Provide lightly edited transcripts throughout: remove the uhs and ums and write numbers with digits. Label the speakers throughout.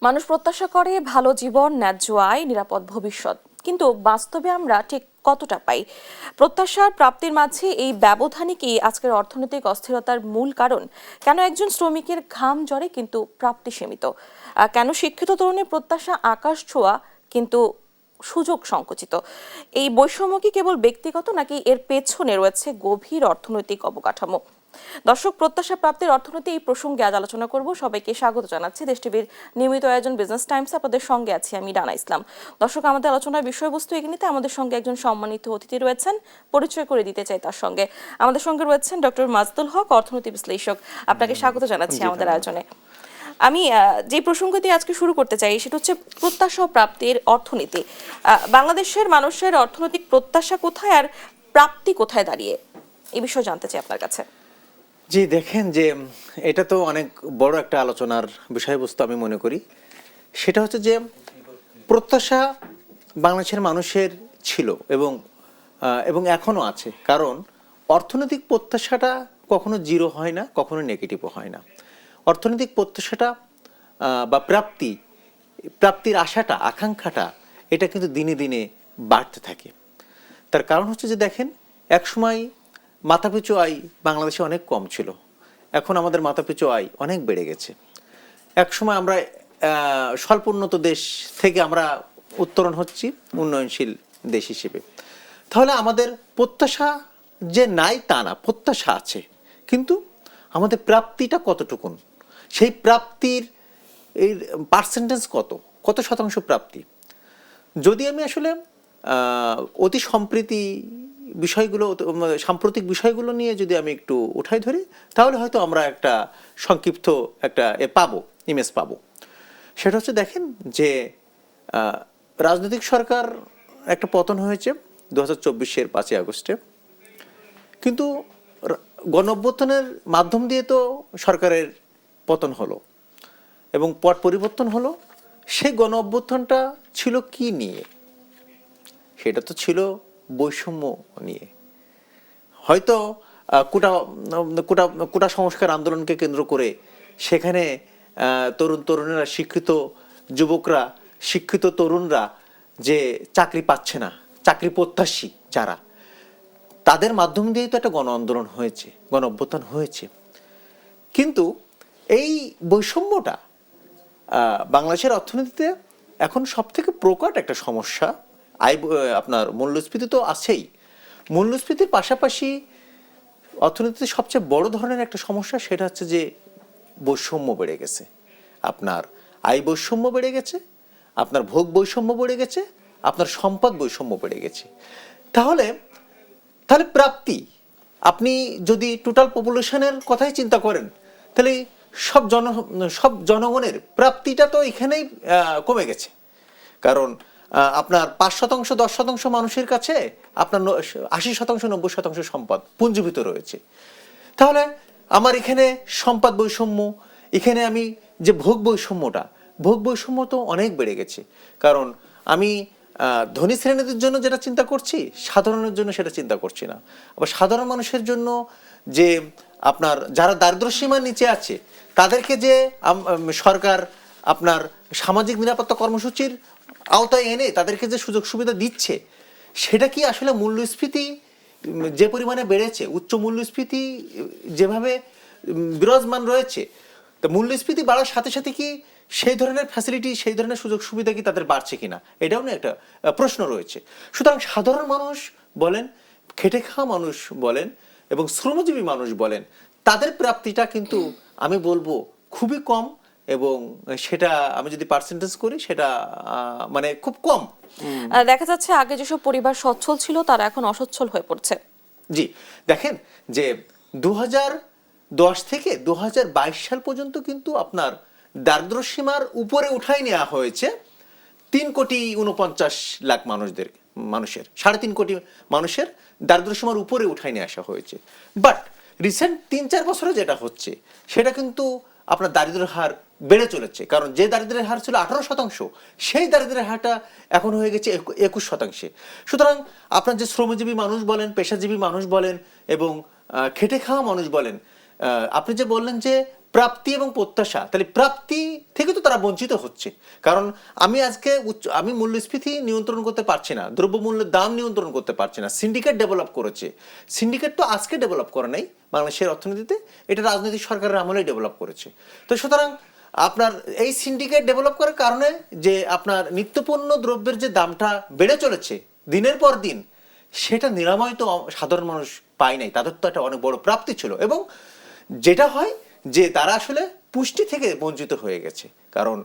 Speaker 1: মানুষ প্রত্যাশা করে ভালো জীবন, ন্যায্য আয়, নিরাপদ ভবিষ্যৎ, কিন্তু বাস্তবে আমরা ঠিক কতটা পাই? প্রত্যাশার প্রাপ্তির মাঝে এই ব্যবধানই কি আজকের অর্থনৈতিক অস্থিরতার মূল কারণ? কেন একজন শ্রমিকের ঘাম ঝরে কিন্তু প্রাপ্তি সীমিত? কেন শিক্ষিত তরুণের প্রত্যাশা আকাশ ছোঁয়া কিন্তু সুযোগ সংকুচিত? এই বৈষম্য কি কেবল ব্যক্তিগত, নাকি এর পেছনে রয়েছে গভীর অর্থনৈতিক অবকাঠামো? দর্শক, প্রত্যাশা প্রাপ্তির অর্থনীতি এই প্রসঙ্গে আজ আলোচনা করব। সবাইকে স্বাগত জানাচ্ছি দেশ টিভির নিয়মিত আয়োজন বিজনেস টাইমস। আপনাদের সঙ্গে আছি আমি ডানা ইসলাম। দর্শক, আমাদের আলোচনার বিষয়বস্তু এগিয়ে আমাদের সঙ্গে একজন সম্মানিত অতিথি রয়েছেন, পরিচয় করে দিতে চাই তার সঙ্গে। আমাদের সঙ্গে রয়েছেন ডক্টর মাজদুল হক, অর্থনীতি বিশ্লেষক। আপনাকে স্বাগত জানাচ্ছি আমাদের আয়োজনে। আমি যে প্রসঙ্গ দিয়ে আজকে শুরু করতে চাই সেটা হচ্ছে প্রত্যাশা প্রাপ্তির অর্থনীতি। বাংলাদেশের মানুষের অর্থনৈতিক প্রত্যাশা কোথায় আর প্রাপ্তি কোথায় দাঁড়িয়ে, এই বিষয়ে জানতে চাই আপনার কাছে।
Speaker 2: জি, দেখেন যে এটা তো অনেক বড় একটা আলোচনার বিষয়বস্তু আমি মনে করি। সেটা হচ্ছে যে প্রত্যাশা বাংলাদেশের মানুষের ছিল এবং এখনো আছে, কারণ অর্থনৈতিক প্রত্যাশাটা কখনো জিরো হয় না, কখনো নেগেটিভও হয় না। অর্থনৈতিক প্রত্যাশাটা বা প্রাপ্তির আশাটা, আকাঙ্ক্ষাটা, এটা কিন্তু দিনে দিনে বাড়তে থাকে। তার কারণ হচ্ছে যে দেখেন, একসময় মাথাপিছু আয় বাংলাদেশে অনেক কম ছিল, এখন আমাদের মাথাপিছু আয় অনেক বেড়ে গেছে। একসময় আমরা স্বল্প উন্নত দেশ থেকে আমরা উত্তরণ হচ্ছি উন্নয়নশীল দেশ হিসেবে। তাহলে আমাদের প্রত্যাশা যে নাই তা না, প্রত্যাশা আছে, কিন্তু আমাদের প্রাপ্তিটা কতটুকুন, সেই প্রাপ্তির এই পার্সেন্টেজ কত শতাংশ প্রাপ্তি। যদি আমি আসলে অতি সাম্প্রতিক বিষয়গুলো নিয়ে যদি আমি একটু উঠাই ধরি, তাহলে হয়তো আমরা একটা সংক্ষিপ্ত একটা ইমেজ পাবো। সেটা হচ্ছে দেখেন যে রাজনৈতিক সরকার একটা পতন হয়েছে 2024-এর 5ই আগস্টে, কিন্তু গণ অভ্যুত্থানের মাধ্যম দিয়ে তো সরকারের পতন হলো এবং পট পরিবর্তন হলো। সেই গণ অভ্যুত্থানটা ছিল কি নিয়ে? সেটা তো ছিল বৈষম্য নিয়ে। হয়তো কোটা সংস্কার আন্দোলনকে কেন্দ্র করে সেখানে তরুণেরা, যুবকরা, শিক্ষিত তরুণরা যে চাকরি পাচ্ছে না, চাকরি প্রত্যাশী যারা, তাদের মাধ্যম দিয়েই তো একটা গণ আন্দোলন হয়েছে, গণ অভ্যুত্থান হয়েছে। কিন্তু এই বৈষম্যটা বাংলাদেশের অর্থনীতিতে এখন সব থেকে প্রকট একটা সমস্যা। আপনার মূল্যস্ফীতি তো আছেই, মূল্যস্ফীতির পাশাপাশি অর্থনীতিতে সবচেয়ে বড় ধরনের একটা সমস্যা, সেটা হচ্ছে যে বৈষম্য বেড়ে গেছে। আপনার আয় বৈষম্য বেড়ে গেছে, আপনার ভোগ বৈষম্য বেড়ে গেছে, আপনার সম্পদ বৈষম্য বেড়ে গেছে। তাহলে প্রাপ্তি, আপনি যদি টোটাল পপুলেশনের কথাই চিন্তা করেন, তাহলে সব জনগণের প্রাপ্তিটা তো এখানেই কমে গেছে। কারণ আপনার 5%, 10% মানুষের কাছে আপনার 80%, 90% সম্পদ পুঞ্জীভূত রয়েছে। তাহলে আমার এখানে সম্পদ বৈষম্য, এখানে আমি যে ভোগ বৈষম্য তো অনেক বেড়ে গেছে। কারণ আমি ধনী শ্রেণীদের জন্য যেটা চিন্তা করছি, সাধারণের জন্য সেটা চিন্তা করছি না। আবার সাধারণ মানুষের জন্য যে আপনার যারা দারিদ্র্য সীমার নিচে আছে, তাদেরকে যে সরকার আপনার সামাজিক নিরাপত্তা কর্মসূচির আওতায় এনে তাদেরকে যে সুযোগ সুবিধা দিচ্ছে, সেটা কি আসলে মূল্যস্ফীতি যে পরিমাণে বেড়েছে, উচ্চ মূল্যস্ফীতি যেভাবে বিরাজমান রয়েছে, তো মূল্যস্ফীতি বাড়ার সাথে সাথে কি সেই ধরনের ফ্যাসিলিটি, সেই ধরনের সুযোগ সুবিধা কি তাদের বাড়ছে কিনা, এটাও নিয়ে একটা প্রশ্ন রয়েছে। সুতরাং সাধারণ মানুষ বলেন, খেটে খাওয়া মানুষ বলেন এবং শ্রমজীবী মানুষ বলেন, তাদের প্রাপ্তিটা কিন্তু আমি বলবো খুবই কম, এবং সেটা আমি যদি পার্সেন্টেজ করি, সেটা মানে খুব কম।
Speaker 1: দেখা যাচ্ছে আগে যেসব পরিবার সচ্ছল ছিল তারা এখন অসচ্ছল হয়ে পড়ছে।
Speaker 2: জি, দেখেন যে 2010 থেকে 2022 সাল পর্যন্ত কিন্তু আপনার দারিদ্র্য সীমার উপরে উঠাই নেওয়া হয়েছে 3,49,00,000 মানুষের 3.5 কোটি মানুষের দারিদ্র্য সীমার উপরে উঠাই নিয়ে আসা হয়েছে। বাট রিসেন্ট 3-4 বছরে যেটা হচ্ছে, সেটা কিন্তু আপনার দারিদ্র্যের হার বেড়ে চলেছে। কারণ যে দারিদ্র্যের হার ছিল 18%, সেই দারিদ্র্যের হারটা এখন হয়ে গেছে 21%। সুতরাং আপনার যে শ্রমজীবী মানুষ বলেন, পেশাজীবী মানুষ বলেন এবং খেটে খাওয়া মানুষ বলেন, আপনি যে বললেন যে প্রাপ্তি এবং প্রত্যাশা, তাহলে প্রাপ্তি থেকে তো তারা বঞ্চিত হচ্ছে। কারণ আমি আজকে আমি মূল্যস্ফীতি নিয়ন্ত্রণ করতে পারছি না, দ্রব্যমূল্যের দাম নিয়ন্ত্রণ করতে পারছি না। সিন্ডিকেট ডেভেলপ করেছে। সিন্ডিকেট তো আজকে ডেভেলপ করে নাই বাংলাদেশের অর্থনীতিতে, এটা রাজনৈতিক সরকারের আমলেই ডেভেলপ করেছে। তো সুতরাং আপনার এই সিন্ডিকেট ডেভেলপ করার কারণে যে আপনার নিত্যপণ্য দ্রব্যের যে দামটা বেড়ে চলেছে দিনের পর দিন, সেটা নিরাময় তো সাধারণ মানুষ পায় নাই। তাদের তো একটা অনেক বড় প্রাপ্তি ছিল, এবং যেটা হয় যে তারা আসলে পুষ্টি থেকে বঞ্চিত হয়ে গেছে। কারণ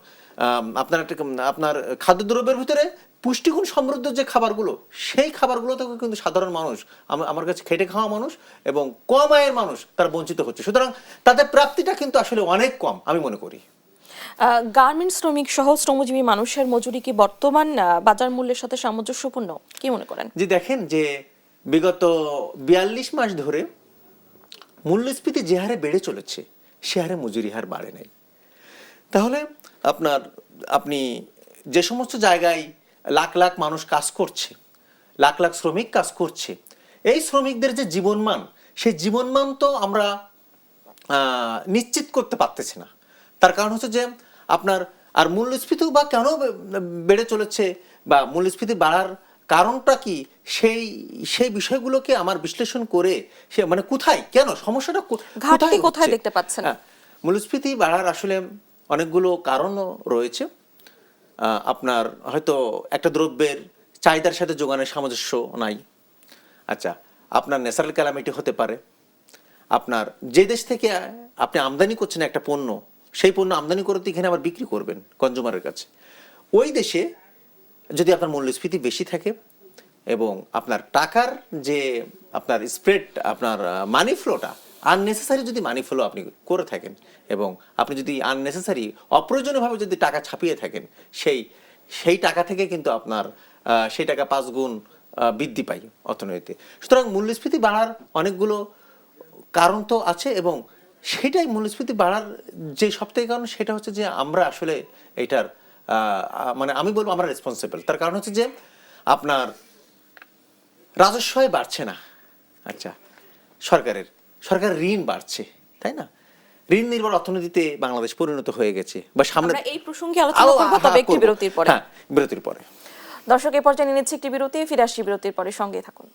Speaker 2: আপনার খাদ্যদ্রব্যের ভিতরে পুষ্টিগুণ সমৃদ্ধ যে খাবারগুলো, সেই খাবারগুলো থেকে কিন্তু সাধারণ মানুষ, আমার কাছে খেটে খাওয়া মানুষ এবং কম আয়ের মানুষ, তারা বঞ্চিত হচ্ছে। সুতরাং তাদের প্রাপ্তিটা কিন্তু আসলে অনেক কম আমি মনে করি।
Speaker 1: গার্মেন্টস শ্রমিক সহ শ্রমজীবী মানুষের মজুরি কি বর্তমান বাজার মূল্যের সাথে সামঞ্জস্যপূর্ণ, কি মনে করেন?
Speaker 2: যে দেখেন যে বিগত 42 মাস ধরে মূল্যস্ফীতি যে হারে বেড়ে চলেছে, সে হারে মজুরি হার বাড়ে নাই। তাহলে আপনি যে সমস্ত জায়গায় লাখ লাখ মানুষ কাজ করছে, লাখ লাখ শ্রমিক কাজ করছে, এই শ্রমিকদের যে জীবনমান, সেই জীবনমান তো আমরা নিশ্চিত করতে পারতেছি না। তার কারণ হচ্ছে যে আপনার আর মূল্যস্ফীতি বা কেন বেড়ে চলেছে, বা মূল্যস্ফীতি বাড়ার কারণটা কি, সেই বিষয়গুলোকে আমার বিশ্লেষণ করে সে মানে কোথায়, কেন সমস্যাটা
Speaker 1: ঘাটতি কোথায়
Speaker 2: হচ্ছে?
Speaker 1: দেখতে পাচ্ছেন?
Speaker 2: মূল্যস্ফীতি বাড়ার আসলে অনেকগুলো কারণও রয়েছে। আপনার হয়তো একটা দ্রব্যের চাহিদার সাথে যোগানের সামঞ্জস্য নাই। আচ্ছা, আপনার ন্যাচারাল ক্যালামিটি হতে পারে। আপনার যে দেশ থেকে আপনি আমদানি করছেন একটা পণ্য, সেই পণ্য আমদানি করতে এখানে আবার বিক্রি করবেন কনজিউমারের কাছে, ওই দেশে যদি আপনার মূল্যস্ফীতি বেশি থাকে এবং আপনার টাকার যে আপনার স্প্রেড, আপনার মানি ফ্লোটা আননেসেসারি যদি মানি ফ্লো আপনি করে থাকেন, এবং আপনি যদি আননেসেসারি অপ্রয়োজনীয়ভাবে যদি টাকা ছাপিয়ে থাকেন, সেই টাকা থেকে কিন্তু আপনার সেই টাকা 5 গুণ বৃদ্ধি পায় অর্থনীতিতে। সুতরাং মূল্যস্ফীতি বাড়ার অনেকগুলো কারণ তো আছে, এবং সেটাই মূল্যস্ফীতি বাড়ার যে সবথেকে কারণ, সেটা হচ্ছে যে আমরা আসলে এটার মানে আমি বলবো আমরা রেসপন্সিবল। তার কারণ হচ্ছে যে আপনার রাজস্বই বাড়ছে না। আচ্ছা, সরকারের ঋণ বাড়ছে, তাই না? ঋণ নির্ভর অর্থনীতিতে বাংলাদেশ পরিণত হয়ে গেছে, বা সামনে
Speaker 1: আমরা এই প্রসঙ্গে আলোচনা করব, তবে একটি বিরতির পরে।
Speaker 2: বিরতির পরে।
Speaker 1: দর্শক, এই পর্যায়ে নিয়ে নিচ্ছি একটি বিরতি, ফিরে আসছি বিরতির পরে, সঙ্গে থাকুন।